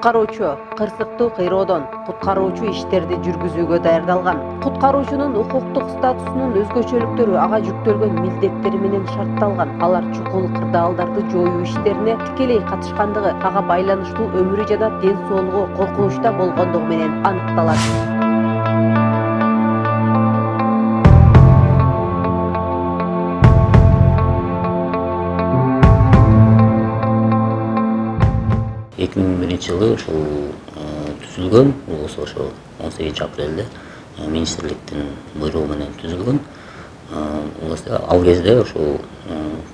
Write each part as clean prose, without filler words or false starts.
Куткаруучу кырсыктуу кыйроодон куткаруучу иштерди жүргүзүүгө даярдалган. Куткаруучунун укуктук статусунун өзгөчөлүктөрү ага жүктөлгөн милдеттери менен шартталган. Алар чукул кырдаалдарды жоюу иштерине тикелей катышкандыгы, ага байланыштуу өмүрү жана ден соолугу коркунучта болгондугу менен аныкталат. Жылы ошол түзүлгөн, болсо ошо 18 апрелде министрликтин буйругу менен түзүлгөн. Ал кезде ошол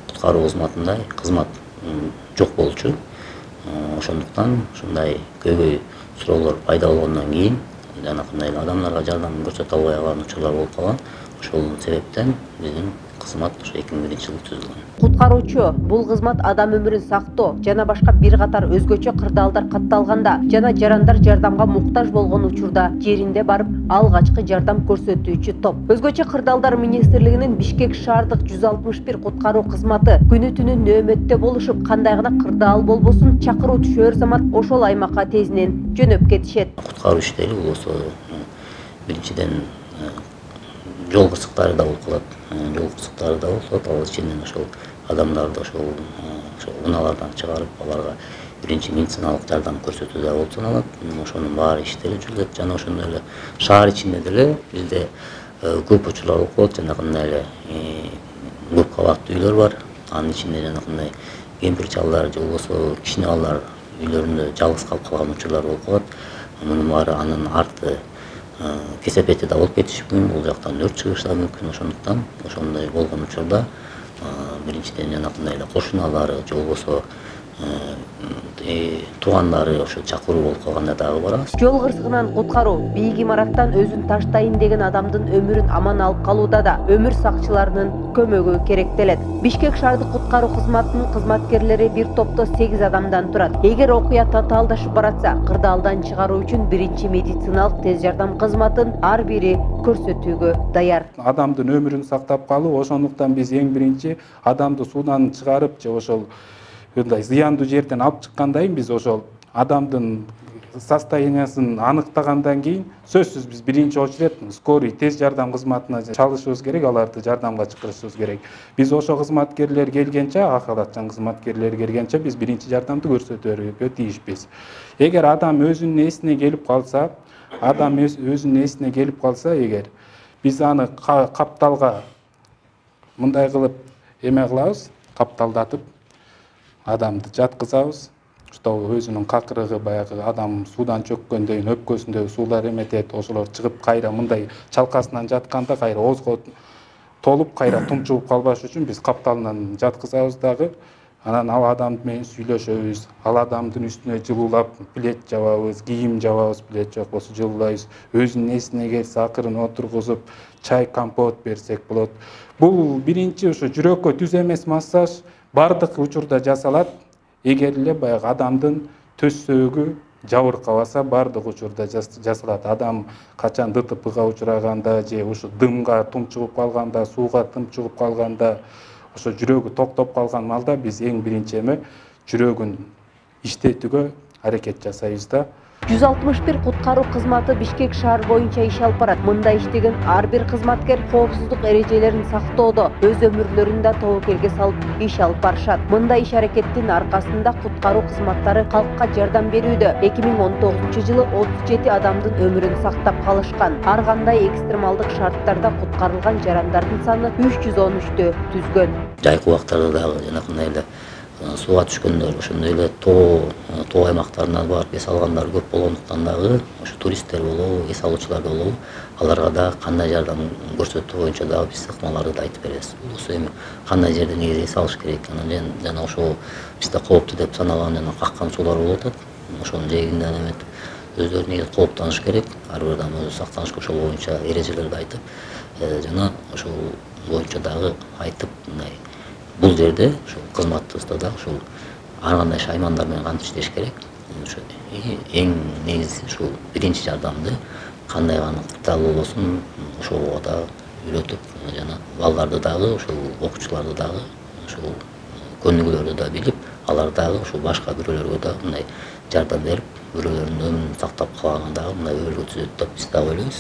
куткаруу кызматында кызмат жок болчу. Ошондуктан ушундай көйгөй суроолор пайда болгондон кийин жанакындай адамдарга жардам көрсөтө албай калган учурлар болуп калган. Ошол себептен биздин кызмат ошо 2001-жылы түзүлгөн. Куткаруучу бул кызмат адам өмүрүн сактоо жана башка бир катар өзгөчө кырдаалдар катталганда жана жарандар жардамга муктаж болгон учурда жеринде барып алгачкы жардам көрсөтүүчү топ. Өзгөчө кырдаалдар министрлигинин Бишкек шаардык 161 куткаруу кызматы күнү түнү нөөмөттө болушуп, кандай гана кырдаал болбосун чакыруу түшөр замат ошол аймакка тезинен жөнөп кетишет. Куткаруу иштери болсо биринчиден жол кырсыктары да болуп калат. Жол кырсыктары да болот. Ал ичинен ошол адамдарды ошол унаалардан чыгарып, аларга биринчи медициналык жардам көрсөтүү да болуп саналат. Ошонун баары иштери жүрүлөт. Жана ошондой эле шаар ичинде деле бизде көп учурлар болуп калат. Жанакындай эле көп кабаттуу үйлөр бар. Анын ичинде жанакындай кемпир чалдар же болбосо кичине балдар үйлөрүндө жалгыз калып калган учурлар болуп калат. Мунун баары анын арты кесепети да болуп кетиши мүмкүн, бул жактан өрт чыгышы да мүмкүн. Ошондуктан ошондой болгон учурда биринчиден жанакындай эле кошуналары же болбосо туугандары ошо чакыруу болуп калганда дагы барабыз. Жол кырсыгынан куткаруу бийик имараттан өзүн таштайын деген адамдын өмүрүн аман алып калууда да өмүр сакчыларынын көмөгү керектелет. Бишкек шаардык куткаруу кызматынын кызматкерлери бир топто 8 адамдан турат. Эгер окуя татаалдашып баратса, кырдаалдан чыгаруу үчүн биринчи медициналык тез жардам кызматын ар бири көрсөтүүгө даяр. Адамдын өмүрүн сактап калуу, ошондуктан биз эң биринчи адамды суудан чыгарып же ошол зыяндуу жерден алып чыккандан кийин биз ошол адамдын состояниясын аныктагандан кийин сөзсүз биз биринчи очередь скорый тез жардам кызматына чалышыбыз керек, аларды жардамга чакырышыбыз керек. Биз ошо кызматкерлер келгенче, ак халатчан кызматкерлер келгенче биз биринчи жардамды көрсөтөргө тийишпиз. Эгер адам өзүнүн эсине келип калса, эгер биз аны капталга мындай кылып эме кылабыз, капталдатып адамды жаткызабыз. Ошол өзүнүн какырыгы баягы адам суудан чөккөндөн өпкөсүндө суулар эметет, ошолор чыгып кайра мындай чалкасынан жатканда кайра оозго толуп кайра тумчугуп калбаш үчүн биз капталынан жаткызабыз дагы. Анан ал адам менен сүйлөшөбүз. Ал адамдын үстүнө жылуулап плед жабабыз, кийим жабабыз, плед жок болсо жылуулайбыз. Өзүнүн эсине келсе акырын отургузуп, чай, компот берсек болот. Бул биринчи ошо жүрөккө түз эмес массаж бардык учурда жасалат. Эгер эле баягы адамдын төс сөөгү жабыркабаса, бардык учурда жасалат. Адам качан ДТПга учураганда же ушу дымга тумчугуп калганда, сууга тумчугуп калганда, ошо жүрөгү токтоп калган малда биз эң биринчи эме жүрөгүн иштетүүгө аракет жасайбыз да. 161 куткаруу кызматы Бишкек шаар боюнча иш алып барат. Мында иштеген ар бир кызматкер коопсуздук эрежелерин сактоодо өз өмүрлөрүн да тобокелге салып иш алып барышат. Мында иш аракеттин аркасында куткаруу кызматтары калкка жардам берүүдө. 2019-жылы 37 адамдын өмүрүн сактап калышкан. Ар кандай экстремалдык шарттарда куткарылган жарандардын саны 313тө түзгөн. Жайкы убактарда дагы жанакындай эле сууга түшкөндөр, ошондой эле тоо аймактарына барып эс алгандар көп болгондуктан дагы ошо туристтер болобу, эс алуучулар болобу, аларга да кандай жардам көрсөтүү боюнча дагы биз ыкмаларды да айтып беребиз. Болсо эми кандай жерде негизи эс алыш керек, жана ошо бизде кооптуу деп саналган жана каккан суулар болуп атат. Ошонун жээгинен эметип өздөрү негизи кооптонуш керек. Ар бир адам өзү сактаныш ошол боюнча эрежелерди айтып, жана ошол боюнча дагы айтып, мындай бул жерде ошол кызматыбызда да ошол ар кандай шаймандар менен кантип иштеш керек. Ошо эң негизгиси ушул биринчи жардамды кандай гана кырдаал болбосун ошого да үйрөтүп, жана балдарды дагы ошол окуучуларды дагы ошол көнүгүүлөрдү да билип, алар дагы ошол башка бирөөлөргө да мындай жардам берип бирөөлөрдүн өмүрүн сактап калганга дагы мындай өбөлгө түзөт деп биз дагы ойлойбуз.